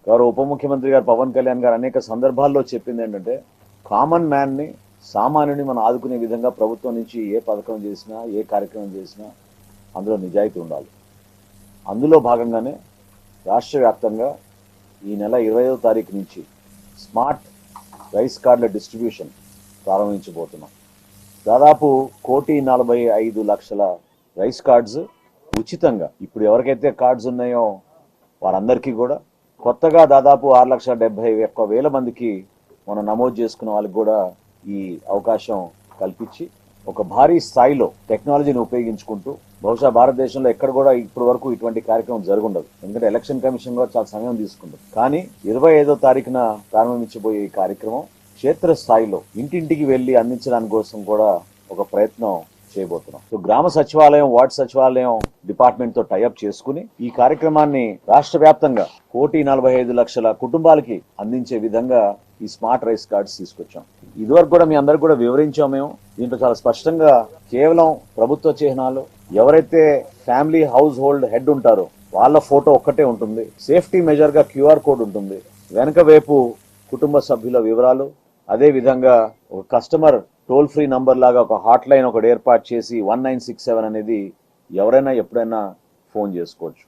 గౌరవ ఉప ముఖ్యమంత్రి గారు పవన్ కళ్యాణ్ గారు అనేక సందర్భాల్లో చెప్పింది ఏంటంటే కామన్ మ్యాన్ని, సామాన్యుని మనం ఆదుకునే విధంగా ప్రభుత్వం నుంచి ఏ పథకం చేసినా, ఏ కార్యక్రమం చేసినా అందులో నిజాయితీ ఉండాలి. అందులో భాగంగానే రాష్ట్ర వ్యాప్తంగా ఈ నెల 25వ తారీఖు నుంచి స్మార్ట్ రైస్ కార్డుల డిస్ట్రిబ్యూషన్ ప్రారంభించబోతున్నాం. దాదాపు 1,45,00,000 రైస్ కార్డ్స్ ఉచితంగా ఇప్పుడు ఎవరికైతే కార్డ్స్ ఉన్నాయో వారందరికీ కూడా, కొత్తగా దాదాపు 6,71,000 మందికి మనం నమోదు చేసుకున్న వాళ్ళకి కూడా ఈ అవకాశం కల్పించి ఒక భారీ స్థాయిలో టెక్నాలజీని ఉపయోగించుకుంటూ, బహుశా భారతదేశంలో ఎక్కడ కూడా ఇప్పటి వరకు ఇటువంటి కార్యక్రమం జరుగుండదు. ఎందుకంటే ఎలక్షన్ కమిషన్ కూడా చాలా సమయం తీసుకుంటుంది. కానీ 25వ తారీఖున ప్రారంభించబోయే ఈ కార్యక్రమం క్షేత్ర స్థాయిలో ఇంటింటికి వెళ్లి అందించడానికి కోసం కూడా ఒక ప్రయత్నం చేయబోతున్నాం. సో గ్రామ సచివాలయం, వార్డు సచివాలయం డిపార్ట్మెంట్ తో టైఅప్ చేసుకుని ఈ కార్యక్రమాన్ని రాష్ట్ర వ్యాప్తంగా 1,45,00,000 కుటుంబాలకి అందించే విధంగా ఈ స్మార్ట్ రైస్ కార్డ్స్ తీసుకొచ్చాం. ఇదివరకు కూడా మీ అందరికి కూడా వివరించాం. మేము దీంట్లో చాలా స్పష్టంగా కేవలం ప్రభుత్వ చిహ్నాలు, ఎవరైతే ఫ్యామిలీ హౌస్ హోల్డ్ హెడ్ ఉంటారో వాళ్ళ ఫోటో ఒక్కటే ఉంటుంది. సేఫ్టీ మెజర్ గా QR కోడ్ ఉంటుంది. వెనక వైపు కుటుంబ సభ్యుల వివరాలు, అదే విధంగా ఒక కస్టమర్ టోల్ ఫ్రీ నంబర్ లాగా ఒక హాట్ లైన్ ఒకటి ఏర్పాటు చేసి 1967 అనేది ఎవరైనా ఎప్పుడైనా ఫోన్ చేసుకోవచ్చు.